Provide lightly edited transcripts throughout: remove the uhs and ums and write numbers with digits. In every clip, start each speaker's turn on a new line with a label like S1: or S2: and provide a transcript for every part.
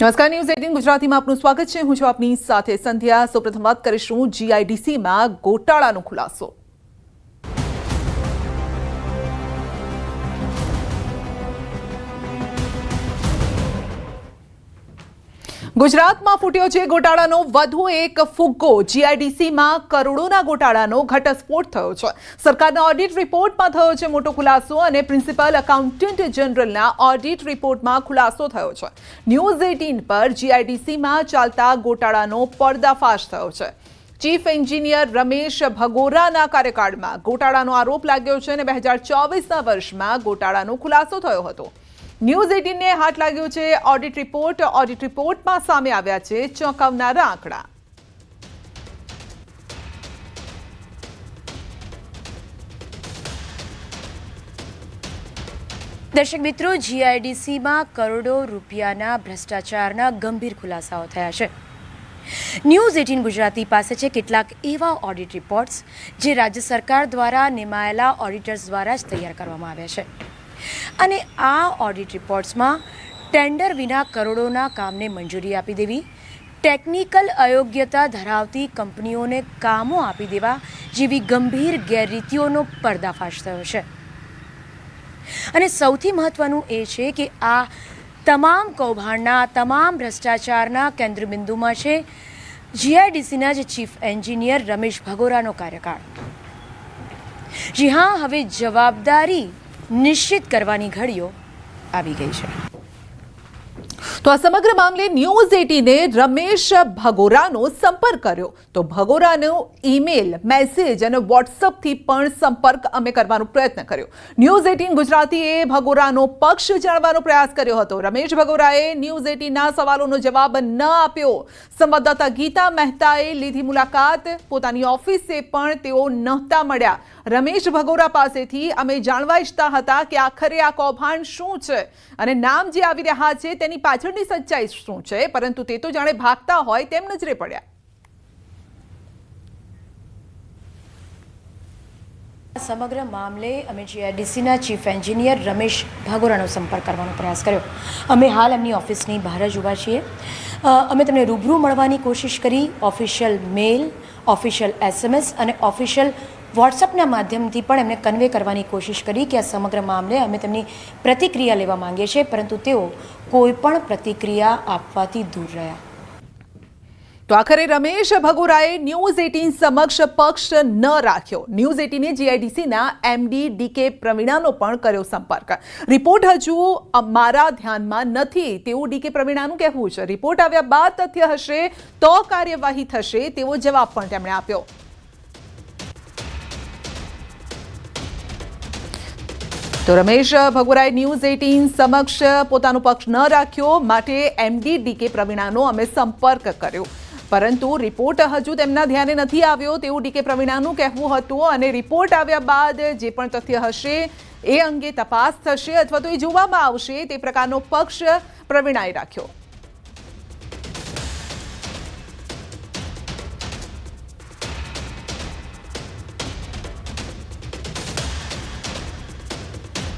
S1: નમસ્કાર, ન્યૂઝ 18 ગુજરાતીમાં આપનું સ્વાગત છે. હું છું આપની સાથે સંધ્યા. સૌપ્રથમ વાત કરીશું જીઆઈડીસીમાં ગોટાળાનો ખુલાસો. ગુજરાતમાં ફૂટ્યો છે ગોટાળાનો વધુ એક ફુગ્ગો. જીઆઈડીસીમાં કરોડોના ગોટાળાનો ઘટસ્ફોટ થયો છે. સરકારના ઓડિટ રિપોર્ટમાં થયો છે મોટો ખુલાસો અને પ્રિન્સિપલ એકાઉન્ટન્ટ જનરલના ઓડિટ રિપોર્ટમાં ખુલાસો થયો છે. ન્યૂઝ 18 પર જીઆઈડીસીમાં ચાલતા ગોટાળાનો પર્દાફાશ થયો છે. ચીફ એન્જિનિયર રમેશ ભગોરાના કાર્યકાળમાં ગોટાળાનો આરોપ લાગ્યો છે અને 2024ના વર્ષમાં ગોટાળાનો ખુલાસો થયો હતો. ન્યૂઝ 18ને હાથ લાગ્યો છે ઓડિટ રિપોર્ટ. ઓડિટ રિપોર્ટમાં સામે આવ્યા છે ચોંકાવનારા આંકડા.
S2: દર્શક મિત્રો, જીઆઈડીસીમાં કરોડો રૂપિયાના ભ્રષ્ટાચારના ગંભીર ખુલાસાઓ થયા છે. ન્યૂઝ 18 ગુજરાતી પાસે છે કેટલાક એવા ઓડિટ રિપોર્ટ્સ જે રાજ્ય સરકાર દ્વારા નિમાયેલા ઓડિટર્સ દ્વારા જ તૈયાર કરવામાં આવ્યા છે. અને આ ઓડિટ રિપોર્ટ્સમાં ટેન્ડર વિના કરોડોના કામને મંજૂરી આપી દેવી, ટેકનિકલ અયોગ્યતા ધરાવતી કંપનીઓને કામો આપી દેવા જેવી ગંભીર ગેરરીતિઓનો પર્દાફાશ થયો છે. અને સૌથી મહત્ત્વનું એ છે કે આ તમામ કૌભાંડના, તમામ ભ્રષ્ટાચારના કેન્દ્રબિંદુમાં છે જીઆઈડીસીના જ ચીફ એન્જિનિયર રમેશ ભગોરાનો કાર્યકાળ. જી હા, હવે જવાબદારી નિશ્ચિત કરવાની ઘડીઓ આવી ગઈ છે.
S1: તો આ સમગ્ર મામલે ન્યૂઝ 18ને રમેશ ભગોરાનો સંપર્ક કર્યો. તો ભગોરાનો ઈમેલ, મેસેજ અને વોટ્સઅપથી પણ સંપર્ક અમે કરવાનો પ્રયત્ન કર્યો. ન્યૂઝ 18 ગુજરાતીએ ભગોરાનો પક્ષ જાણવાનો પ્રયાસ કર્યો હતો. રમેશ ભગોરાએ ન્યૂઝ 18ના સવાલોનો જવાબ ન આપ્યો. સંવાદદાતા ગીતા મહેતાએ લીધી મુલાકાત. પોતાની ઓફિસે પણ તેઓ નહોતા મળ્યા. રમેશ ભગોરા પાસેથી અમે જાણવા ઈચ્છતા હતા કે આખરે આ કૌભાંડ શું છે અને નામ જે આવી રહ્યા છે તેની પાછળની સચ્ચાઈ શું છે, પરંતુ તે તો જાણે ભાગતા હોય તેમ નજરે પડ્યા.
S2: સમગ્ર મામલે અમે જીઆઈડીસીના ચીફ એન્જિનિયર રમેશ ભગોરાનો સંપર્ક કરવાનો પ્રયાસ કર્યો. અમે હાલ એમની ઓફિસની બહાર જ ઊભા છીએ. અમે તેમને રૂબરૂ મળવાની કોશિશ કરી. ઓફિશિયલ મેલ, ઓફિશિયલ SMS અને ઓફિશિયલ વોટ્સઅપના માધ્યમથી પણ એમને કન્વે કરવાની કોશિશ કરી કે આ સમગ્ર મામલે અમે તેમની પ્રતિક્રિયા લેવા માંગીએ છીએ, પરંતુ તેઓ કોઈ પણ પ્રતિક્રિયા આપવાથી દૂર રહ્યા.
S1: તો આખરે રમેશ ભગોરાએ ન્યૂઝ 18 સમક્ષ પક્ષ ન રાખ્યો. ન્યૂઝ 18એ જીઆઈડીસીના MD DK પ્રવીણાનો પણ કર્યો સંપર્ક. રિપોર્ટ હજુ અમારા ધ્યાનમાં નથી તેવું DK પ્રવીણાનું કહેવું છે. રિપોર્ટ આવ્યા બાદ તથ્ય હશે તો કાર્યવાહી થશે તેવો જવાબ પણ તેમણે આપ્યો. તો રમેશ ભગોરાએ ન્યૂઝ 18 સમક્ષ પોતાનો પક્ષ ન રાખ્યો, માટે MD DK પ્રવીણાનો અમે સંપર્ક કર્યો, પરંતુ રિપોર્ટ હજુ તેમના ધ્યાને નથી આવ્યો તેવું DK પ્રવીણાનું કહેવું હતું. અને રિપોર્ટ આવ્યા બાદ જે પણ તથ્ય હશે એ અંગે તપાસ થશે અથવા તો એ જોવામાં આવશે તે પ્રકારનો પક્ષ પ્રવીણાએ રાખ્યો.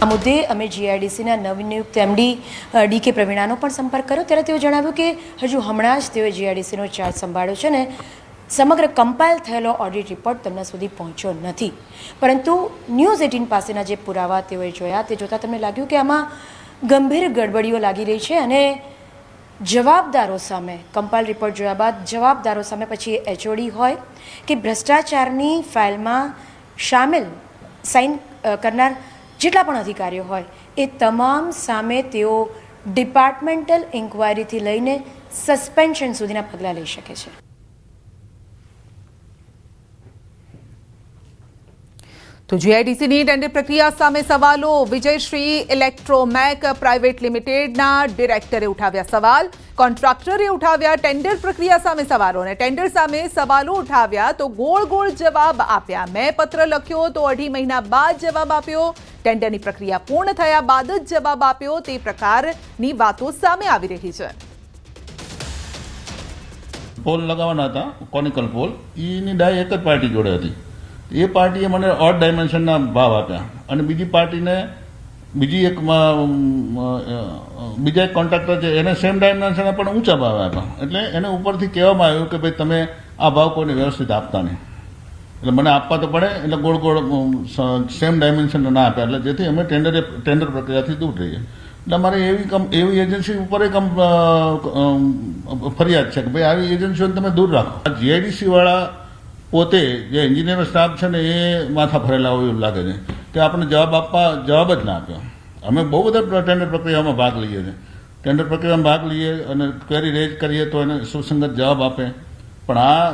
S2: આ મુદ્દે અમે જીઆઈડીસીના નવનિયુક્ત MD DK પ્રવીણાનો પણ સંપર્ક કર્યો. ત્યારે તેઓ જણાવ્યું કે હજુ હમણાં જ તેઓએ જીઆઈડીસીનો ચાર્જ સંભાળ્યો છે ને સમગ્ર કમ્પાઇલ થયેલો ઓડિટ રિપોર્ટ તેમના સુધી પહોંચ્યો નથી. પરંતુ ન્યૂઝ 18 પાસેના જે પુરાવા તેઓએ જોયા તે જોતાં તેમને લાગ્યું કે આમાં ગંભીર ગડબડીઓ લાગી રહી છે અને જવાબદારો સામે, કમ્પાઇલ રિપોર્ટ જોયા બાદ જવાબદારો સામે, પછી HOD હોય કે ભ્રષ્ટાચારની ફાઇલમાં સામેલ સાઇન કરનાર જેટલા પણ અધિકારીઓ હોય એ તમામ સામે તેઓ ડિપાર્ટમેન્ટલ ઇન્ક્વાયરીથી લઈને સસ્પેન્શન સુધીના પગલાં લઈ શકે છે.
S1: તો જીઆઈડીસીની ટેન્ડર પ્રક્રિયા સામે સવાલો. વિજયશ્રી ઇલેક્ટ્રોમેક પ્રાઇવેટ લિમિટેડના ડિરેક્ટરે ઉઠાવ્યા સવાલ. કોન્ટ્રાક્ટરે ઉઠાવ્યા ટેન્ડર પ્રક્રિયા સામે સવાલો અને ટેન્ડર સામે સવાલો ઉઠાવ્યા તો ગોળ ગોળ જવાબ આપ્યા. મેં પત્ર લખ્યો તો 2.5 મહિના બાદ જવાબ આપ્યો. ટેન્ડરની પ્રક્રિયા પૂર્ણ થયા બાદ જ જવાબ આપ્યો. તે પ્રકારની વાતો સામે આવી રહી છે.
S3: પોલ લગાવવાના હતા, કોનિકલ પોલ, એની ડાય એક જ પાર્ટી જોડે હતી. એ પાર્ટીએ મને ઓડ ડાયમેન્શનના ભાવ આપ્યા અને બીજી પાર્ટીને બીજી એક બીજા એક કોન્ટ્રાક્ટર છે એને સેમ ડાયમેન્શને પણ ઊંચા ભાવે આપ્યા. એટલે એને ઉપરથી કહેવામાં આવ્યું કે ભાઈ તમે આ ભાવ કોઈને વ્યવસ્થિત આપતા નહીં, એટલે મને આપવા તો પડે, એટલે ગોળ ગોળ સેમ ડાયમેન્શન ના આપ્યા, એટલે જેથી અમે ટેન્ડર પ્રક્રિયાથી દૂર રહીએ. એટલે અમારે એવી એજન્સી ઉપર એક ફરિયાદ છે કે ભાઈ આવી એજન્સીઓને તમે દૂર રાખો. જીઆઈડીસી વાળા પોતે જે એન્જિનિયર સ્ટાફ છે ને એ માથા ફરેલા હોય એવું લાગે છે કે આપણે જવાબ જ ના આપ્યો. અમે બહુ બધા ટેન્ડર પ્રક્રિયામાં ભાગ લઈએ છીએ, ટેન્ડર પ્રક્રિયામાં ભાગ લઈએ અને ક્વેરી રેઝ કરીએ તો એને સુસંગત જવાબ આપે, પણ આ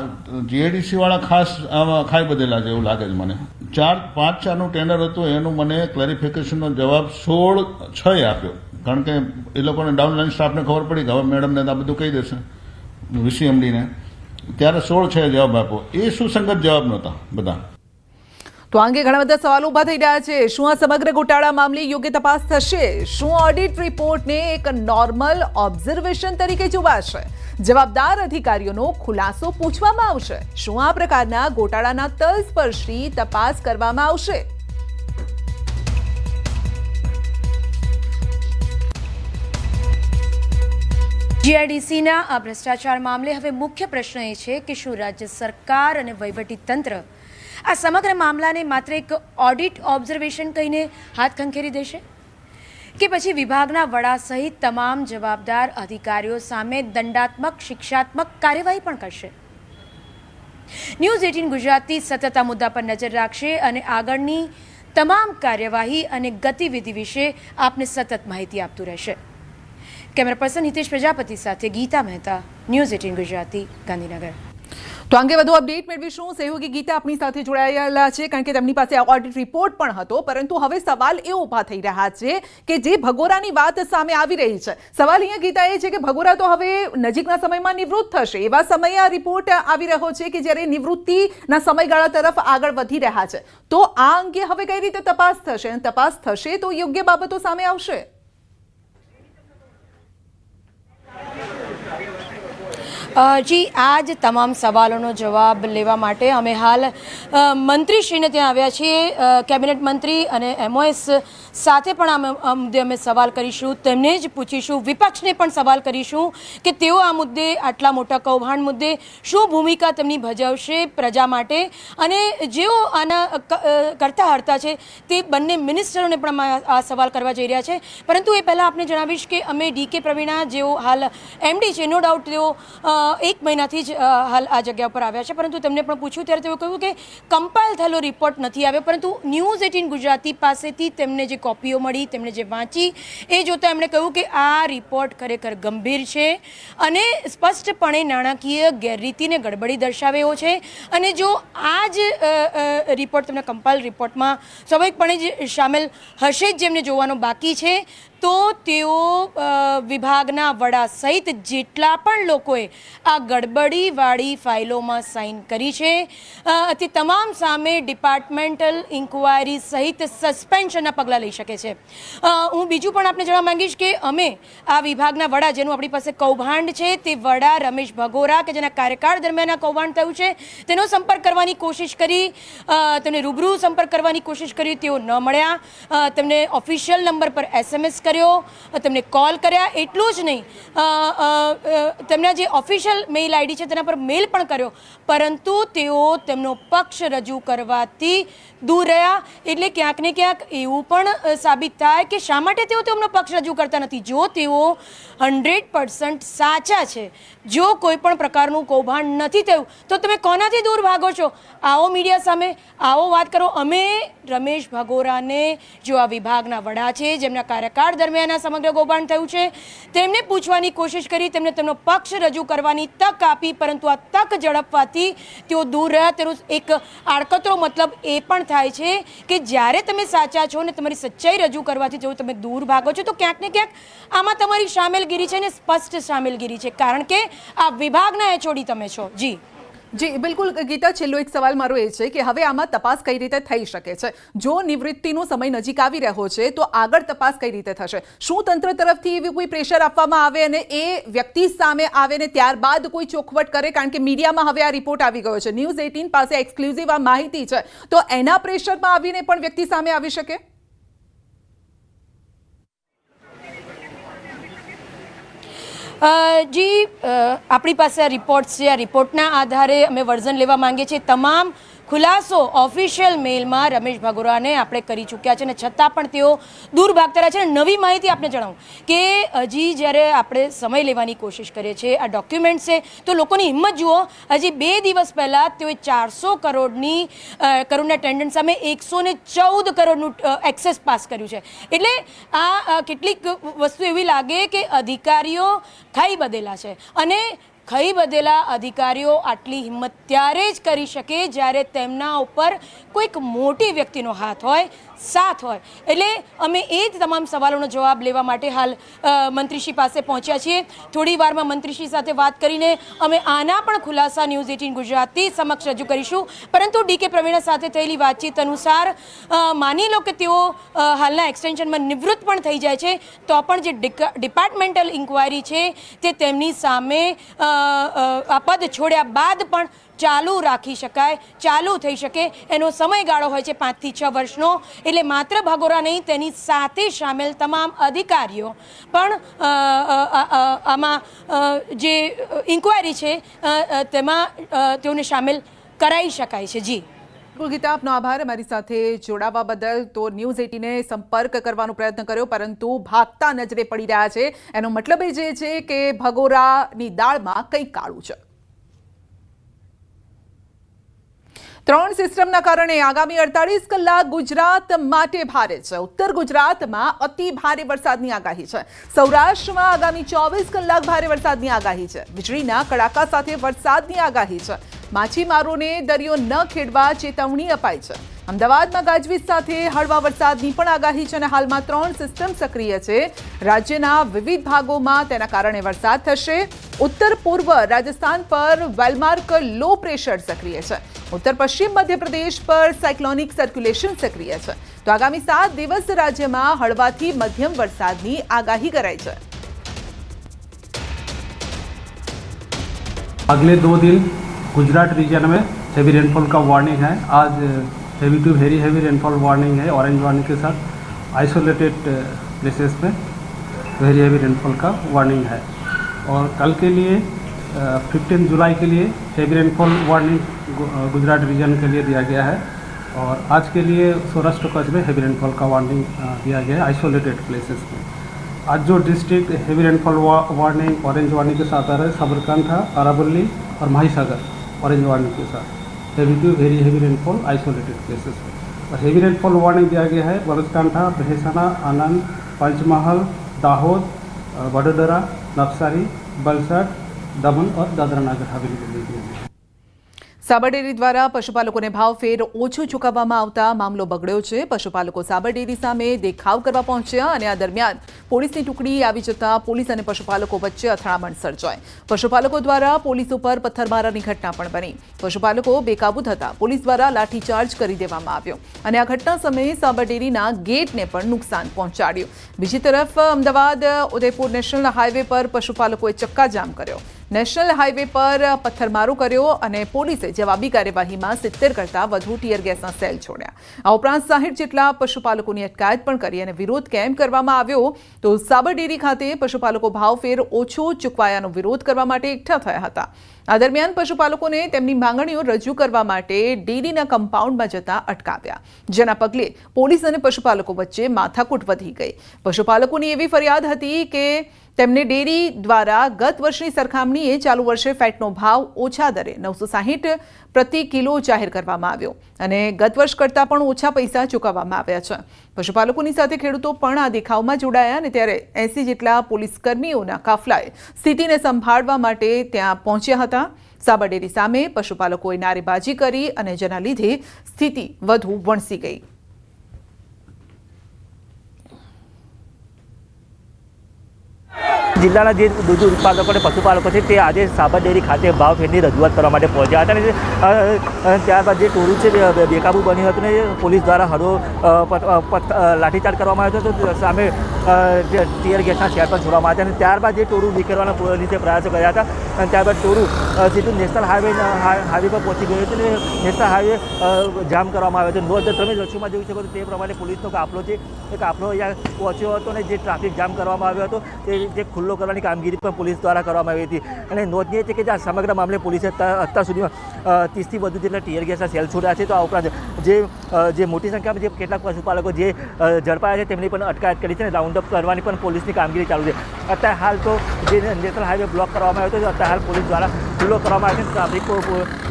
S3: જીઆઈડીસી વાળા ખાસ આમાં ખાઈ બધેલા છે એવું લાગે છે મને. 4-5-4નું ટેન્ડર હતું, એનું મને ક્લેરિફિકેશનનો જવાબ 16/6 આપ્યો, કારણ કે એ લોકોને ડાઉનલાઈન સ્ટાફને ખબર પડી કે હવે મેડમને આ બધું કહી દેશે વીસીએમડીને, ત્યારે 16/6 જવાબ આપ્યો. એ સુસંગત જવાબ નહોતા બધા.
S1: તો આ અંગે ઘણા બધા સવાલો ઉભા થઈ રહ્યા છે. શું આ સમગ્ર ગોટાળા મામલે યોગ્ય તપાસ થશે? શું ઓડિટ રિપોર્ટને એક નોર્મલ ઓબ્ઝર્વેશન તરીકે જોવાશે? જવાબદાર અધિકારીઓનો ખુલાસો પૂછવામાં આવશે? શું આ પ્રકારના ગોટાળાના તલસ્પર્શી તપાસ કરવામાં આવશે?
S2: જીઆઈડીસીના આ ભ્રષ્ટાચાર મામલે હવે મુખ્ય પ્રશ્ન એ છે કે શું રાજ્ય સરકાર અને વહીવટી તંત્ર આ સમગ્ર મામલાને માત્ર એક ઓડિટ ઓબ્ઝર્વેશન કહીને હાથ ખંખેરી દેશે, કે પછી વિભાગના વડા સહિત તમામ જવાબદાર અધિકારીઓ સામે દંડાત્મક શિક્ષાત્મક કાર્યવાહી પણ કરશે? ન્યૂઝ 18 ગુજરાતી સતત આ મુદ્દા પર નજર રાખશે અને આગળની તમામ કાર્યવાહી અને ગતિવિધિ વિશે આપને સતત માહિતી આપતું રહેશે. કેમેરા પર્સન હિતેશ પ્રજાપતિ સાથે ગીતા મહેતા, ન્યૂઝ 18 ગુજરાતી, ગાંધીનગર.
S1: તો અંગે વધુ અપડેટ મેળવીશું. સહયોગી ગીતા આપણી સાથે જોડાયેલા છે, કારણ કે તેમની પાસે ઓડિટ રિપોર્ટ પણ હતો, પરંતુ હવે સવાલ એ ઊભા થઈ રહ્યા છે કે જે ભગોરાની વાત સામે આવી રહી છે, સવાલ અહીંયા ગીતા એ છે કે ભગોરા તો હવે નજીકના સમયમાં નિવૃત્ત થશે, એવા સમયે આ રિપોર્ટ આવી રહ્યો છે કે જ્યારે નિવૃત્તિના સમયગાળા તરફ આગળ વધી રહ્યા છે. તો આ અંગે હવે કઈ રીતે તપાસ થશે, અને તપાસ થશે તો યોગ્ય બાબતો સામે આવશે?
S2: જી, આ જ તમામ સવાલોનો જવાબ લેવા માટે અમે હાલ મંત્રીશ્રીને ત્યાં આવ્યા છીએ. કેબિનેટ મંત્રી અને MOS સાથે પણ આ મુદ્દે અમે સવાલ કરીશું, તેમને જ પૂછીશું, વિપક્ષને પણ સવાલ કરીશું કે તેઓ આ મુદ્દે, આટલા મોટા કૌભાંડ મુદ્દે શું ભૂમિકા તેમની ભજવશે પ્રજા માટે, અને જેઓ આના કરતા હરતા છે તે બંને મિનિસ્ટરોને પણ આ સવાલ કરવા જઈ રહ્યા છે. પરંતુ એ પહેલાં આપને જણાવીશ કે અમે DK પ્રવીણા, જેઓ હાલ MD છે, નો ડાઉટ તેઓ 1 મહિનાથી જ હાલ આ જગ્યા પર આવ્યા છે, પરંતુ તેમને પણ પૂછ્યું ત્યારે તેઓ કહ્યું કે કમ્પાઇલ થયેલો રિપોર્ટ નથી આવ્યો, પરંતુ ન્યૂઝ 18 ગુજરાતી પાસેથી તેમને જે કોપીઓ મળી, તેમણે જે વાંચી, એ જોતાં એમણે કહ્યું કે આ રિપોર્ટ ખરેખર ગંભીર છે અને સ્પષ્ટપણે નાણાકીય ગેરરીતિને ગડબડી દર્શાવે એવો છે. અને જો આ જ રિપોર્ટ તમને કમ્પાઇલ રિપોર્ટમાં સ્વાભાવિકપણે જ શામેલ હશે જ, જેમને જોવાનો બાકી છે, તો તેઓ વિભાગના વડા સહિત જેટલા પણ લોકોએ આ ગડબડીવાળી ફાઇલોમાં સાઇન કરી છે તે તમામ સામે ડિપાર્ટમેન્ટલ ઇન્ક્વાયરી સહિત સસ્પેન્શનના પગલાં લઈ શકે છે. હું બીજું પણ આપને જણાવવા માંગીશ કે અમે આ વિભાગના વડા, જેનું આપણી પાસે કૌભાંડ છે, તે વડા રમેશ ભગોરા, કે જેના કાર્યકાળ દરમિયાન આ કૌભાંડ થયું છે, તેનો સંપર્ક કરવાની કોશિશ કરી, તેમને રૂબરૂ સંપર્ક કરવાની કોશિશ કરી, તેઓ ન મળ્યા. તેમને ઓફિશિયલ નંબર પર SMS કર્યો, તેમને કોલ કર્યા, એટલું જ નહીં, તેમના જે ઓફિશિયલ મેઇલ ID છે તેના પર મેલ પણ કર્યો, પરંતુ તેઓ તેમનો પક્ષ રજૂ કરવાથી દૂર રહ્યા. એટલે ક્યાંક ને ક્યાંક એવું પણ સાબિત થાય કે શા માટે તેઓ તેમનો પક્ષ રજૂ કરતા નથી. જો તેઓ 100% સાચા છે, જો કોઈ પણ પ્રકારનું કૌભાંડ નથી થયું, તો તમે કોનાથી દૂર ભાગો છો? આવો મીડિયા સામે, આવો વાત કરો. અમે રમેશ ભગોરાને, જો આ વિભાગના વડા છે, જેમના કાર્યકાળ દરમિયાન આ સમગ્ર કૌભાંડ થયું છે, તેમને પૂછવાની કોશિશ કરી, તેમને તેમનો પક્ષ રજૂ કરવાની તક આપી, પરંતુ આ તક ઝડપવાથી તેઓ દૂર રહ્યા. તેનો એક આડકતરો મતલબ એ પણ થાય છે કે જ્યારે તમે સાચા છો ને તમારી સચ્ચાઈ રજૂ કરવાથી જો તમે દૂર ભાગો છો, તો ક્યાંક ને ક્યાંક આમાં તમારી સામેલગીરી છે ને સ્પષ્ટ સામેલગીરી છે, કારણ કે આ વિભાગના HOD તમે છો. જી
S1: જી બિલકુલ ગીતા, છેલ્લો એક સવાલ મારો એ છે કે હવે આમાં તપાસ કઈ રીતે થઈ શકે છે? જો નિવૃત્તિનો સમય નજીક આવી રહ્યો છે તો આગળ તપાસ કઈ રીતે થશે? શું તંત્ર તરફથી એવી કોઈ પ્રેશર આપવામાં આવે અને એ વ્યક્તિ સામે આવે ને ત્યારબાદ કોઈ ચોખવટ કરે? કારણ કે મીડિયામાં હવે આ રિપોર્ટ આવી ગયો છે, ન્યૂઝ 18 પાસે એક્સક્લુઝિવ આ માહિતી છે, તો એના પ્રેશરમાં આવીને પણ વ્યક્તિ સામે આવી શકે?
S2: જી આપણી પાસે આ રિપોર્ટ્સ છે. આ રિપોર્ટના આધારે અમે વર્ઝન લેવા માંગીએ છીએ. તમામ ખુલાસો ઓફિશિયલ મેલમાં રમેશ ભગોરાને આપણે કરી ચૂક્યા છે અને છતાં પણ તેઓ દૂર ભાગતા રહ્યા છે. અને નવી માહિતી આપને જણાવું કે હજી જ્યારે આપણે સમય લેવાની કોશિશ કરીએ છીએ, આ ડોક્યુમેન્ટ છે, તો લોકોની હિંમત જુઓ. હજી 2 દિવસ પહેલાં તેઓએ 400 કરોડના ટેન્ડર સામે 114 કરોડનું એક્સેસ પાસ કર્યું છે. એટલે આ કેટલીક વસ્તુ એવી લાગે કે અધિકારીઓ ખાઈ બધેલા છે અને ખાઈ બધેલા અધિકારીઓ આટલી હિંમત ત્યારે જ કરી શકે જ્યારે તેમના ઉપર કોઈક મોટી વ્યક્તિનો હાથ હોય, સાથ હોય. એટલે અમે એ જ તમામ સવાલોનો જવાબ લેવા માટે હાલ મંત્રીશ્રી પાસે પહોંચ્યા છીએ. થોડી વારમાં મંત્રીશ્રી સાથે વાત કરીને અમે આના પણ ખુલાસા ન્યૂઝ 18 ગુજરાતી સમક્ષ રજૂ કરીશું. પરંતુ ડીકે પ્રવીણા સાથે થયેલી વાતચીત અનુસાર માની લો કે તેઓ હાલના એક્સટેન્શનમાં નિવૃત્ત પણ થઈ જાય છે તો પણ જે ડિપાર્ટમેન્ટલ ઇન્ક્વાયરી છે તે તેમની સામે આ પદ છોડ્યા બાદ પણ ચાલુ રાખી શકાય, ચાલુ થઈ શકે. એનો સમયગાળો હોય છે 5 થી 6 વર્ષનો. એટલે માત્ર ભગોરા નહીં, તેની સાથે સામેલ તમામ અધિકારીઓ પણ આમાં જે ઇન્ક્વાયરી છે તેમાં તેઓને સામેલ કરાવી શકાય છે. જી
S1: ગીતા, આપનો આભાર અમારી સાથે જોડાવા બદલ. તો ન્યૂઝ 18 સંપર્ક કરવાનો પ્રયત્ન કર્યો પરંતુ ભાગતા નજરે પડી રહ્યા છે. એનો મતલબ એ જે છે કે ભગોરાની દાળમાં કંઈક કાળું છે. 3 સિસ્ટમના કારણે આગામી 48 કલાક ગુજરાત માટે ભારે છે. ઉત્તર ગુજરાતમાં અતિ ભારે વરસાદની આગાહી છે. સૌરાષ્ટ્રમાં આગામી 24 કલાક ભારે વરસાદની આગાહી છે. વીજળીના કડાકા સાથે વરસાદની આગાહી છે. માછીમારોને દરિયો ન ખેડવા ચેતવણી અપાઈ છે. અમદાવાદમાં ગાજવીજ સાથે હળવા વરસાદની પણ આગાહી છે અને હાલમાં 3 સિસ્ટમ સક્રિય છે. રાજ્યના વિવિધ ભાગોમાં તેના કારણે વરસાદ થશે. ઉત્તર પૂર્વ રાજસ્થાન પર વેલમાર્ક લો પ્રેશર સક્રિય છે. ઉત્તર પશ્ચિમ મધ્યપ્રદેશ પર સાયક્લોનિક સર્ક્યુલેશન સક્રિય છે. તો આગામી 7 દિવસ રાજ્યમાં હળવાથી મધ્યમ વરસાદની આગાહી કરાઈ છે.
S4: अगले 2 दिन गुजरात रीजन में हेवी रेनफॉल का वार्निंग है. आज heavy to very heavy rainfall warning है. ऑरेंज वार्निंग के साथ आइसोलेटेड प्लेसेस में वेरी हेवी रेनफॉल का वार्निंग है. और कल के लिए 15 जुलाई के लिए heavy rainfall warning Gujarat region के लिए दिया गया है. और आज के लिए सौराष्ट्र कच्छ में हेवी रेनफॉल का वार्निंग दिया गया है आइसोलेटेड प्लेसेस में. आज जो district heavy rainfall warning orange warning के साथ आ रहा है, साबरकांठा, अरावली और माहीसागर ऑरेंज वार्निंग के साथ heavy to very heavy rainfall isolated places में. और हेवी रेनफॉल वार्निंग दिया गया है बनासकांठा, महेसाना, आनंद, पंचमहल, दाहोद, वडोदरा, नवसारी, वलसाड, दमन और दादरा नगर हवेली को दी गई है.
S1: સાબર ડેરી દ્વારા પશુપાલકોને ભાવફેર ઓછું ચૂકવવામાં આવતા મામલો બગડ્યો છે. પશુપાલકો સાબર ડેરી સામે દેખાવ કરવા પહોંચ્યા અને આ દરમિયાન પોલીસની ટુકડી આવી જતા પોલીસ અને પશુપાલકો વચ્ચે અથડામણ સર્જાઈ. પશુપાલકો દ્વારા પોલીસ ઉપર પથ્થરમારાની ઘટના પણ બની. પશુપાલકો બેકાબૂ થતા પોલીસ દ્વારા લાઠીચાર્જ કરી દેવામાં આવ્યો અને આ ઘટના સમયે સાબર ડેરીના ગેટને પણ નુકસાન પહોંચાડ્યું. બીજી તરફ અમદાવાદ ઉદયપુર નેશનલ હાઈવે પર પશુપાલકોએ ચક્કાજામ કર્યો. નેશનલ હાઈવે પર પથ્થરમારો કર્યો અને પોલીસે જવાબી કાર્યવાહીમાં 70 કરતાં વધુ ટીયર ગેસના સેલ છોડ્યા. આ ઉપરાંત 60 જેટલા પશુપાલકોની અટકાયત પણ કરી અને વિરોધ કેમ કરવામાં આવ્યો તો સાબર ડેરી ખાતે પશુપાલકો ભાવફેર ઓછો ચૂકવાયાનો વિરોધ કરવા માટે એકઠા થયા હતા. આ દરમિયાન પશુપાલકોને તેમની માંગણીઓ રજૂ કરવા માટે ડેરીના કમ્પાઉન્ડમાં જતા અટકાવ્યા, જેના પગલે પોલીસ અને પશુપાલકો વચ્ચે માથાકૂટ વધી ગઈ. પશુપાલકોની એવી ફરિયાદ હતી કે તેમને ડેરી દ્વારા ગત વર્ષની સરખામણીએ ચાલુ વર્ષે ફેટનો ભાવ ઓછા દરે 960 પ્રતિ કિલો જાહેર કરવામાં આવ્યો અને ગત વર્ષ કરતાં પણ ઓછા પૈસા ચૂકવવામાં આવ્યા છે. પશુપાલકોની સાથે ખેડૂતો પણ આ દેખાવમાં જોડાયા અને ત્યારે 80 જેટલા પોલીસ કર્મીઓના કાફલાએ સ્થિતિને સંભાળવા માટે ત્યાં પહોંચ્યા હતા. સાબર ડેરી સામે પશુપાલકોએ નારેબાજી કરી અને જેના લીધે સ્થિતિ વધુ વણસી ગઈ.
S5: જિલ્લાના જે દૂધ ઉત્પાદકો અને પશુપાલકો છે તે આજે સાબર ડેરી ખાતે ભાવફેરની રજૂઆત કરવા માટે પહોંચ્યા હતા અને ત્યારબાદ જે ટોળું છે બેકાબૂ બન્યું હતું ને પોલીસ દ્વારા હળવો લાઠીચાર્જ કરવામાં આવ્યો હતો. તો સામે ટીયર ગેસના શેર પણ છોડવામાં આવ્યા હતા અને ત્યારબાદ જે ટોળું નીકળવાના પોલીસે પ્રયાસો કર્યા હતા અને ત્યારબાદ ટોળું સીધું નેશનલ હાઈવે પર પહોંચી ગયું હતું અને નેશનલ હાઈવે જામ કરવામાં આવ્યો હતો. નોંધ તમે દ્રશ્યોમાં જોઈ શકો છો તે પ્રમાણે પોલીસનો કાફલો છે એ કાફલો અહીંયા પહોંચ્યો હતો અને જે ટ્રાફિક જામ કરવામાં આવ્યો હતો તે ખુલ્લો કરવાની કામગીરી પણ પોલીસ દ્વારા કરવામાં આવી હતી. અને નોંધનીય છે કે આ સમગ્ર મામલે પોલીસે અત્યાર સુધીમાં 30થી વધુ જેટલા ટીયર ગેસના સેલ છોડ્યા છે. તો આ ઉપરાંત જે મોટી સંખ્યામાં જે કેટલાક પશુપાલકો જે ઝડપાયા છે તેમની પણ અટકાયત કરી છે અને રાઉન્ડ અપ કરવાની પણ પોલીસની કામગીરી ચાલુ છે. અત્યારે હાલ તો જે નેશનલ હાઈવે બ્લોક કરવામાં આવ્યો હતો અત્યારે હાલ પોલીસ દ્વારા ખુલ્લો કરવામાં આવે છે. ટ્રાફિક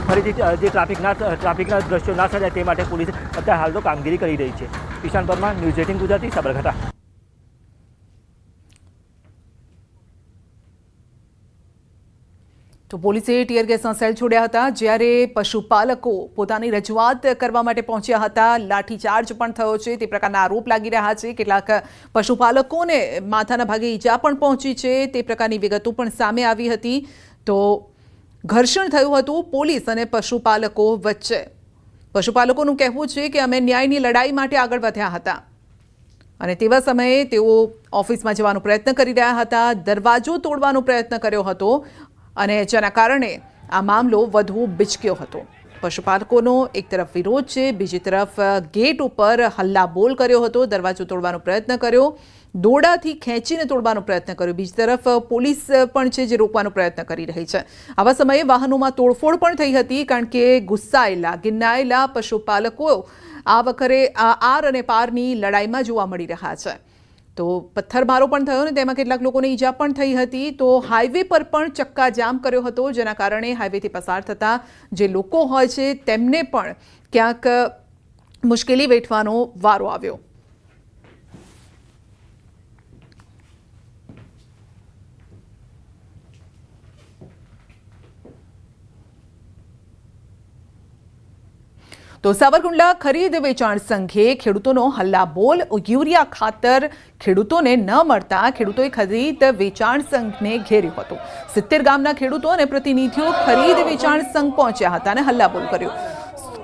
S5: ફરીથી જે ટ્રાફિકના દ્રશ્યો ના સર્જાય તે માટે પોલીસ અત્યારે હાલ તો કામગીરી કરી રહી છે. ઈશાન પરમાર, ન્યૂઝ 18 ગુજરાતી, સાબરકાંઠા.
S1: તો પોલીસે ટીયર ગેસના સેલ છોડ્યા હતા. જ્યારે પશુપાલકો પોતાની રજૂઆત કરવા માટે પહોંચ્યા હતા, લાઠીચાર્જ પણ થયો છે તે પ્રકારના આરોપ લાગી રહ્યા છે. કેટલાક પશુપાલકોને માથાના ભાગે ઈજા પણ પહોંચી છે તે પ્રકારની વિગતો પણ સામે આવી હતી. તો ઘર્ષણ થયું હતું પોલીસ અને પશુપાલકો વચ્ચે. પશુપાલકોનું કહેવું છે કે અમે ન્યાયની લડાઈ માટે આગળ વધ્યા હતા અને તેવા સમયે તેઓ ઓફિસમાં જવાનો પ્રયત્ન કરી રહ્યા હતા, દરવાજો તોડવાનો પ્રયત્ન કર્યો હતો અને જેના કારણે આ મામલો વધુ બિચક્યો હતો. પશુપાલકોનો એક તરફ વિરોધ છે, બીજી તરફ ગેટ ઉપર હલ્લાબોલ કર્યો હતો, દરવાજો તોડવાનો પ્રયત્ન કર્યો, દોરડાથી ખેંચીને તોડવાનો પ્રયત્ન કર્યો. બીજી તરફ પોલીસ પણ છે જે રોકવાનો પ્રયત્ન કરી રહી છે. આવા સમયે વાહનોમાં તોડફોડ પણ થઈ હતી કારણ કે ગુસ્સાયેલા ગિન્નાયેલા પશુપાલકો આ વખતે આર અને પારની લડાઈમાં જોવા મળી રહ્યા છે. તો પથ્થરમારો પણ થયો ને તેમાં કેટલાક લોકોને ઈજા પણ થઈ હતી. તો હાઈવે પર પણ ચક્કા જામ કર્યો હતો જેના કારણે હાઈવેથી પસાર થતા જે લોકો હોય છે તેમને પણ ક્યાંક મુશ્કેલી વેઠવાનો વારો આવ્યો. તો સાવરકુંડલા ખરીદ વેચાણ સંઘે ખેડૂતોનો હલ્લાબોલ, યુરિયા ખાતર ખેડૂતોને ન મળતા ખેડૂતોએ ખરીદ વેચાણ સંઘને ઘેર્યું હતું. 70 ગામના ખેડૂતો અને પ્રતિનિધિઓ ખરીદ વેચાણ સંઘ પહોંચ્યા હતા અને હલ્લાબોલ કર્યો.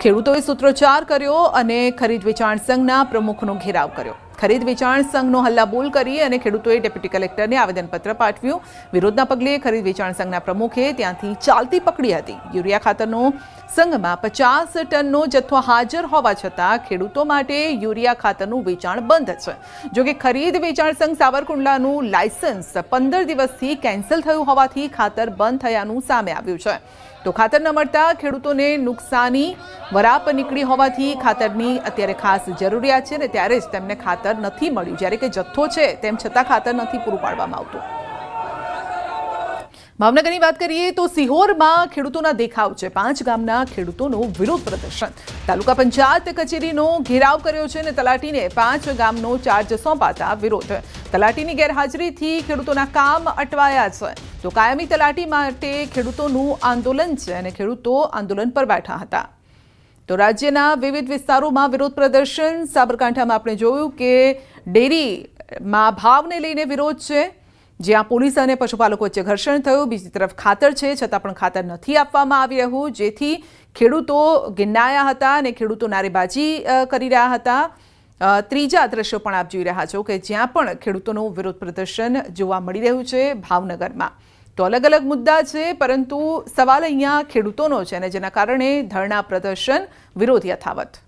S1: ખેડૂતોએ સૂત્રોચ્ચાર કર્યો અને ખરીદ વેચાણ સંઘના પ્રમુખનો ઘેરાવ કર્યો. ખરીદ વેચાણ સંઘનો હલ્લાબોલ કરી અને ખેડૂતોએ ડેપ્યુટી કલેક્ટરને આવેદનપત્ર પાઠવ્યું. વિરોધના પગલે ખરીદ વેચાણ સંઘના પ્રમુખે ત્યાંથી ચાલતી પકડી હતી. યુરિયા ખાતરનો સંઘમાં 50 ટનનો જથ્થો હાજર હોવા છતાં ખેડૂતો માટે યુરિયા ખાતરનું વેચાણ બંધ છે. જોકે ખરીદ વેચાણ સંઘ સાવરકુંડલાનું લાયસન્સ 15 દિવસથી કેન્સલ થયું હોવાથી ખાતર બંધ થયાનું સામે આવ્યું છે. તો ખાતર ન મળતા ખેડૂતોને નુકસાની વરાપ નીકળી હોવાથી ખાતરની અત્યારે ખાસ જરૂરિયાત છે અને ત્યારે જ તેમને ખાતર નથી મળ્યું. જ્યારે કે જથ્થો છે તેમ છતાં ખાતર નથી પૂરું પાડવામાં આવતું. ભાવનગરની વાત કરીએ તો સિહોરમાં ખેડૂતોના દેખાવ છે. 5 ગામના ખેડૂતોનું વિરોધ પ્રદર્શન. તાલુકા પંચાયત કચેરીનો ઘેરાવ કર્યો છે અને તલાટીને 5 ગામનો ચાર્જ સોંપાતા વિરોધ. તલાટીની ગેરહાજરીથી ખેડૂતોના કામ અટવાયા છે. તો કાયમી તલાટી માટે ખેડૂતોનું આંદોલન છે અને ખેડૂતો આંદોલન પર બેઠા હતા. તો રાજ્યના વિવિધ વિસ્તારોમાં વિરોધ પ્રદર્શન. સાબરકાંઠામાં આપણે જોયું કે ડેરીમાં ભાવને લઈને વિરોધ છે, જ્યાં પોલીસ અને પશુપાલકો વચ્ચે ઘર્ષણ થયું. બીજી તરફ ખાતર છે છતાં પણ ખાતર નથી આપવામાં આવી રહ્યું, જેથી ખેડૂતો ગિન્નાયા હતા અને ખેડૂતો નારેબાજી કરી રહ્યા હતા. ત્રીજા દ્રશ્યો પણ આપ જોઈ રહ્યા છો કે જ્યાં પણ ખેડૂતોનું વિરોધ પ્રદર્શન જોવા મળી રહ્યું છે ભાવનગરમાં. તો અલગ અલગ મુદ્દા છે પરંતુ સવાલ અહીંયા ખેડૂતોનો છે અને જેના કારણે ધરણા પ્રદર્શન, વિરોધ યથાવત.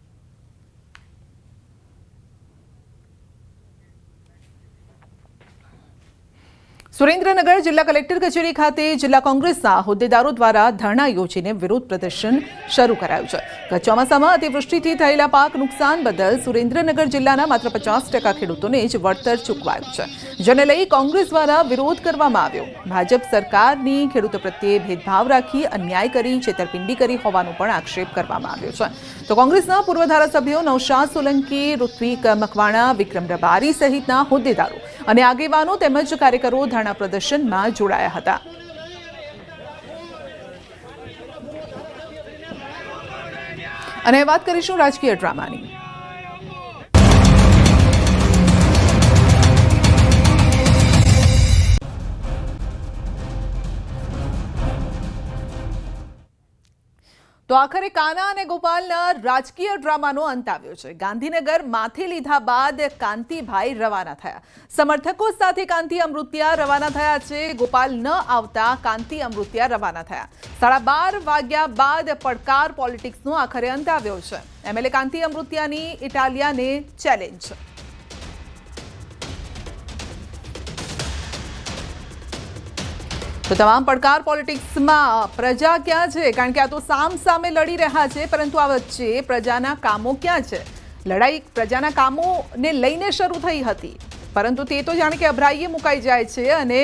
S1: સુરેન્દ્રનગર જિલ્લા કલેક્ટર કચેરી ખાતે જિલ્લા કોંગ્રેસના હોદ્દેદારો દ્વારા ધરણા યોજીને વિરોધ પ્રદર્શન શરૂ કરાયું છે. ગત ચોમાસામાં અતિવૃષ્ટિથી થયેલા પાક નુકસાન બદલ સુરેન્દ્રનગર જિલ્લાના માત્ર 50% ખેડૂતોને જ વળતર ચૂકવાયું છે, જેને લઈ કોંગ્રેસ દ્વારા વિરોધ કરવામાં આવ્યો. ભાજપ સરકારની ખેડૂતો પ્રત્યે ભેદભાવ રાખી અન્યાય કરી, છેતરપિંડી કરી હોવાનો પણ આક્ષેપ કરવામાં આવ્યો છે. તો કોંગ્રેસના પૂર્વ ધારાસભ્યો નૌશાદ સોલંકી, ઋત્વિક મકવાણા, વિક્રમ રબારી સહિતના હોદ્દેદારો અને આગેવાનો તેમજ કાર્યકરો ધરણા પ્રદર્શનમાં જોડાયા હતા. અને વાત કરીશું રાજકીય ડ્રામાની. તો આખરે કાના અને ગોપાલના રાજકીય ડ્રામાનો અંત આવ્યો છે. ગાંધીનગર માથે લીધા બાદ કાંતિભાઈ રવાના થયા. સમર્થકો સાથે કાંતિ અમૃતિયા રવાના થયા છે. ગોપાલ ન આવતા કાંતિ અમૃતિયા રવાના થયા. 12:30 વાગ્યા બાદ પડકાર પોલિટિક્સનો આખરે અંત આવ્યો છે. એમએલએ કાંતિ અમૃતિયાની ઇટાલિયાને ચેલેન્જ. તો તમામ પડકાર પોલિટિક્સમાં પ્રજા ક્યાં છે? કારણ કે આ તો સામ સામે લડી રહ્યા છે, પરંતુ આ વચ્ચે પ્રજાના કામો ક્યાં છે? લડાઈ પ્રજાના કામોને લઈને શરૂ થઈ હતી, પરંતુ તે તો જાણે કે અભરાઈએ મુકાઈ જાય છે અને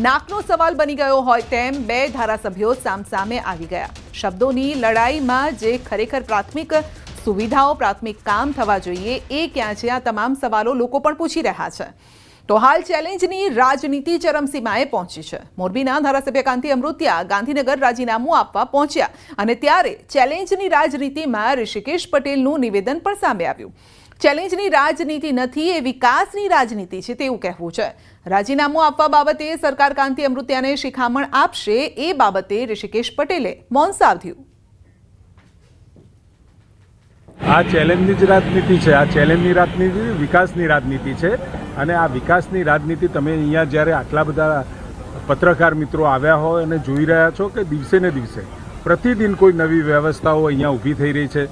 S1: નાકનો સવાલ બની ગયો હોય તેમ બે ધારાસભ્યો સામસામે આવી ગયા. શબ્દોની લડાઈમાં જે ખરેખર પ્રાથમિક સુવિધાઓ, પ્રાથમિક કામ થવા જોઈએ એ ક્યાં છે? આ તમામ સવાલો લોકો પણ પૂછી રહ્યા છે. તો હાલ ચેલેન્જની રાજનીતિ ચરમસીમાએ પહોંચી છે. મોરબીના ધારાસભ્ય કાંતિ અમૃતિયા ગાંધીનગર રાજીનામું આપવા પહોંચ્યા અને ત્યારે ચેલેન્જની રાજનીતિમાં ઋષિકેશ પટેલનું નિવેદન પણ સામે આવ્યું. ચેલેન્જની રાજનીતિ નથી, એ વિકાસની રાજનીતિ છે તેવું કહેવું છે. રાજીનામું આપવા બાબતે સરકાર કાંતિ અમૃતિયાને શિખામણ આપશે એ બાબતે ઋષિકેશ પટેલે મૌન સાધ્યું.
S6: આ ચેલેન્જની જ રાજનીતિ છે. આ ચેલેન્જની રાજનીતિ વિકાસની રાજનીતિ છે અને આ વિકાસની રાજનીતિ તમે અહીંયા જ્યારે આટલા બધા પત્રકાર મિત્રો આવ્યા હોય અને જોઈ રહ્યા છો કે દિવસે ને દિવસે પ્રતિદિન કોઈ નવી વ્યવસ્થાઓ અહીંયા ઊભી થઈ રહી છે.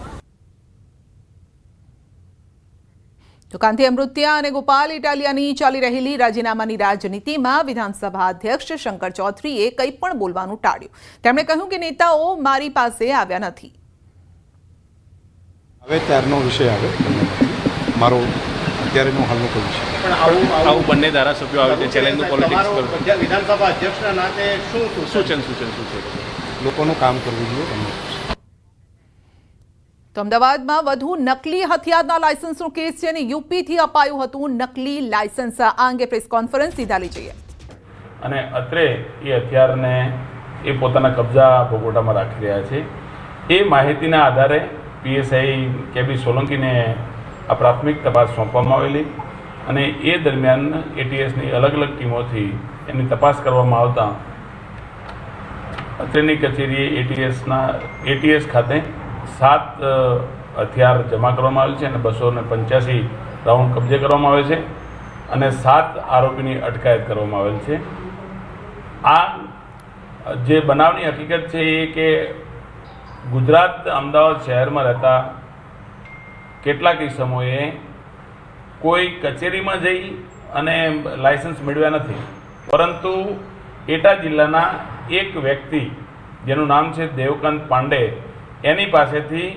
S1: તો કાંતિ અમૃતિયા અને ગોપાલ ઇટાલિયાની ચાલી રહેલી રાજીનામાની રાજનીતિમાં વિધાનસભા અધ્યક્ષ શંકર ચૌધરીએ કંઈ પણ બોલવાનું ટાળ્યું. તેમણે કહ્યું કે નેતાઓ મારી પાસે આવ્યા નથી.
S7: હવે ત્યારનો વિષય આવે મારો અત્યારેનો હાલનો કોઈ વિષય
S8: પણ આવું બંને ધારાસભ્યો આવે છે ચેલેન્જનું પોલિટિક્સ પર
S9: વિધાનસભા અધ્યક્ષના નાતે
S8: સૂચન શું છે
S7: લોકોનું કામ કરવું જોઈએ.
S1: તો અમદાવાદમાં વધુ નકલી હથિયારના લાયસન્સનો કેસ છે અને યુપીથી અપાયું હતું નકલી લાયસન્સ. આ અંગે પ્રેસ કોન્ફરન્સ સીધા લઈ જઈએ.
S10: અને અત્રે એ હથિયારને એ પોતાના કબજા ભોગવટામાં રાખી રહ્યા છે. એ માહિતીના આધારે પીએસઆઈ કેબી સોલંકીને આ પ્રાથમિક તપાસ સોંપવામાં આવેલી અને એ દરમિયાન એટીએસની અલગ અલગ ટીમોથી એની તપાસ કરવામાં આવતા અત્રેની કચેરીએ એટીએસ ખાતે 7 હથિયાર જમા કરવામાં આવેલ છે અને 285 રાઉન્ડ કબજે કરવામાં આવે છે અને 7 આરોપીની અટકાયત કરવામાં આવેલ છે. આ જે બનાવની હકીકત છે એ કે ગુજરાત અમદાવાદ શહેરમાં રહેતા કેટલાક સમયે કોઈ કચેરીમાં જઈ અને લાયસન્સ મેળવ્યા નથી, પરંતુ એટા જિલ્લાના એક વ્યક્તિ જેનું નામ છે દેવકાંત પાંડે એની પાસેથી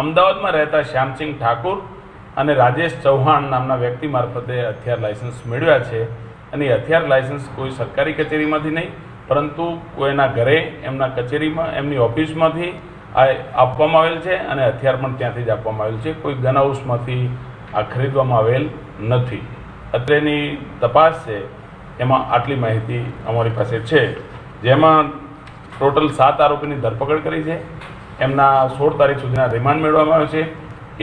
S10: અમદાવાદમાં રહેતા શ્યામસિંહ ઠાકુર અને રાજેશ ચૌહાણ નામના વ્યક્તિ મારફતે હથિયાર લાયસન્સ મેળવ્યા છે. અને એ હથિયાર લાયસન્સ કોઈ સરકારી કચેરીમાંથી નહીં, પરંતુ કોઈના ઘરે, એમના કચેરીમાં, એમની ઓફિસમાંથી આપવામાં આવેલ છે અને હથિયાર પણ ત્યાંથી જ આપવામાં આવેલ છે. કોઈ ગન હાઉસમાંથી આ ખરીદવામાં આવેલ નથી. અત્રેની તપાસ છે એમાં આટલી માહિતી અમારી પાસે છે, જેમાં ટોટલ 7 આરોપીની ધરપકડ કરી છે. એમના 16 તારીખ સુધીના રિમાન્ડ મેળવવામાં આવ્યો છે.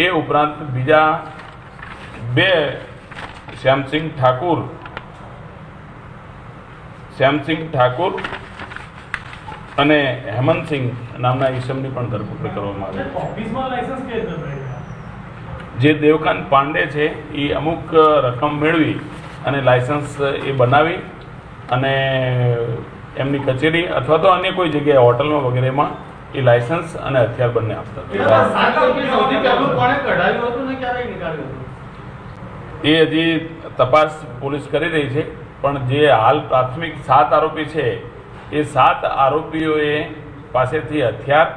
S10: એ ઉપરાંત બીજા 2 શ્યામસિંહ ઠાકુર અને હેમંતસિંહ નામના ઈસમની પણ ધરપકડ કરવામાં આવી છે. જે દેવકાંત પાંડે છે એ અમુક રકમ મેળવી અને લાયસન્સ એ બનાવી અને એમની કચેરી અથવા તો અન્ય કોઈ જગ્યાએ હોટલમાં વગેરેમાં એ લાયસન્સ અને હથિયાર બંને આપતા. એ હજી તપાસ પોલીસ કરી રહી છે, પણ જે હાલ પ્રાથમિક 7 આરોપી છે એ 7 આરોપીઓએ પાસેથી હથિયાર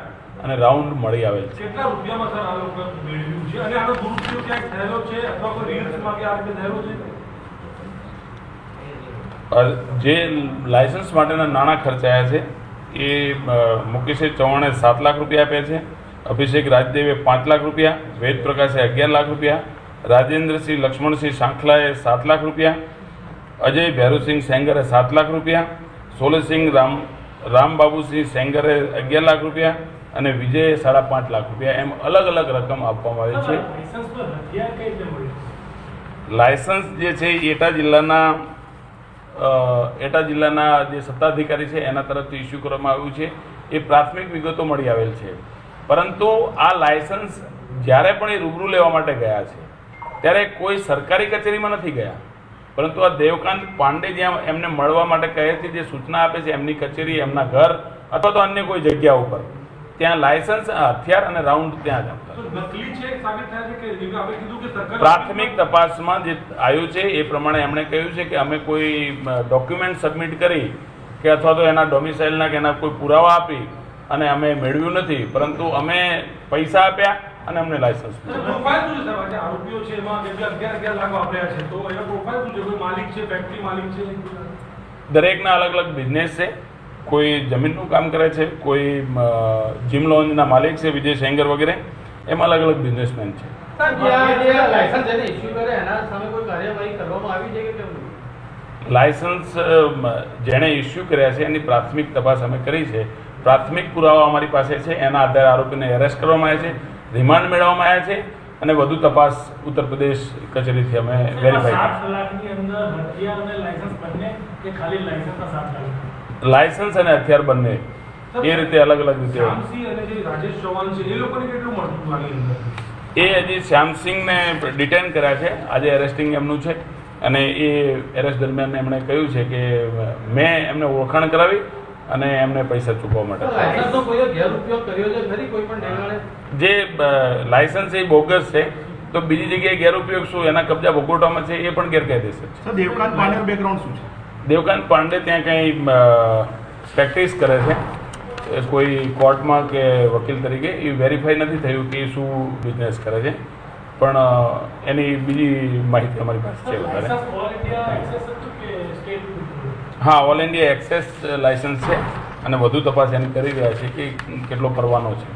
S10: અને રાઉન્ડ મળી આવેલ છે.
S6: કેટલા રૂપિયામાં સર આ લોકો મેળવ્યું છે અને આનો દુરુપયોગ ક્યાંક થયેલો છે અથવા કોઈ રીલ્સમાં કે આ રીતે થયેલો છે?
S10: જે લાયસન્સ માટેના નાણાં ખર્ચાયા છે એ મુકેશે ચૌહાણે 7 લાખ રૂપિયા આપ્યા છે, અભિષેક રાજદેવે 5 લાખ રૂપિયા, વેદ પ્રકાશે 11 લાખ રૂપિયા, રાજેન્દ્રસિંહ લક્ષ્મણસિંહ સાંખલાએ 7 લાખ રૂપિયા, અજય ભૈરુસિંહ સેંગરે 7 લાખ રૂપિયા, સોલેસિંહ રામબાબુસિંહ સેંગરે 11 લાખ રૂપિયા અને વિજયે 5.5 લાખ રૂપિયા, એમ અલગ અલગ રકમ આપવામાં આવી છે. લાયસન્સ જે છે એટા જિલ્લાના જે સત્તાધિકારી છે એના તરફથી ઇસ્યુ કરવામાં આવ્યું છે. એ પ્રાથમિક વિગતો મળી આવેલ છે. પરંતુ આ લાયસન્સ જ્યારે પણ એ રૂબરૂ લેવા માટે ગયા છે ત્યારે કોઈ સરકારી કચેરીમાં નથી ગયા, પરંતુ આ દેવકાંત પાંડે જ્યાં એમને મળવા માટે કહે છે, જે સૂચના આપે છે એમની કચેરી, એમના ઘર અથવા તો અન્ય કોઈ જગ્યા ઉપર, ત્યાં લાયસન્સ, હથિયાર અને રાઉન્ડ ત્યાં જ આપતા. પ્રાથમિક તપાસમાં જે આવ્યું છે એ પ્રમાણે એમણે કહ્યું છે કે અમે કોઈ ડોક્યુમેન્ટ સબમિટ કરી કે અથવા તો એના ડોમિસાઇલના કે એના કોઈ પુરાવા આપી અને અમે મેળવ્યું નથી, પરંતુ અમે પૈસા આપ્યા અને અમને લાયસન્સ. દરેકના અલગ અલગ બિઝનેસ છે. કોઈ જમીનનું કામ કરે છે, કોઈ જીમ લોન્જના માલિક છે, વિજય સેંગર વગેરે, એમાં અલગ અલગ બિઝનેસમેન છે. લાયસન્સ જેણે ઇસ્યુ કર્યા છે એની પ્રાથમિક તપાસ અમે કરી છે. પ્રાથમિક પુરાવા અમારી પાસે છે, એના આધારે આરોપીને એરેસ્ટ કરવામાં આવ્યા છે, રિમાન્ડ મેળવવામાં આવ્યા છે અને વધુ તપાસ ઉત્તર પ્રદેશ કચેરીથી અમે લાયસન્સ અને હથિયાર બંને એ રીતે અલગ અલગ રીતે. એ હજી શ્યામસિંહને ડિટેન કર્યા છે, આજે એરેસ્ટિંગ એમનું છે અને એ એરેસ્ટ દરમિયાન એમણે કહ્યું છે કે મેં એમને ઓળખાણ કરાવી અને એમને પૈસા ચૂકવવા માટે. જે લાયસન્સ એ બોગસ છે તો બીજી જગ્યાએ ગેરઉપયોગ શું, એના કબજા ભોગવટામાં છે, એ પણ ગેરકાયદેસર છે.
S7: દેવકાંત પાંડેનું બેકગ્રાઉન્ડ શું છે?
S10: દેવકાંત પાંડે ત્યાં કંઈ પ્રેક્ટિસ કરે છે કોઈ કોર્ટમાં કે વકીલ તરીકે, એ વેરીફાઈ નથી થયું કે એ શું બિઝનેસ કરે છે, પણ એની બીજી માહિતી અમારી પાસે છે વધારે. હા, ઓલ ઇન્ડિયા એક્સેસ લાયસન્સ છે અને વધુ તપાસ એની કરી રહ્યા છે કે કેટલો પરવાનો છે.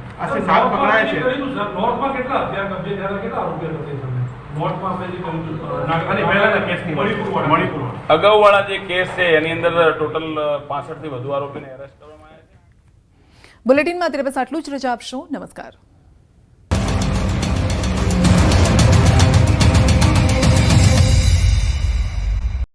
S10: અગાઉવાળા જે કેસ છે એની અંદર ટોટલ 65 થી વધુ આરોપીને એરેસ્ટ કરવામાં આવ્યા છે.
S1: બુલેટિનમાં અત્યારે બસ આટલું જ. રજા આપશો. નમસ્કાર.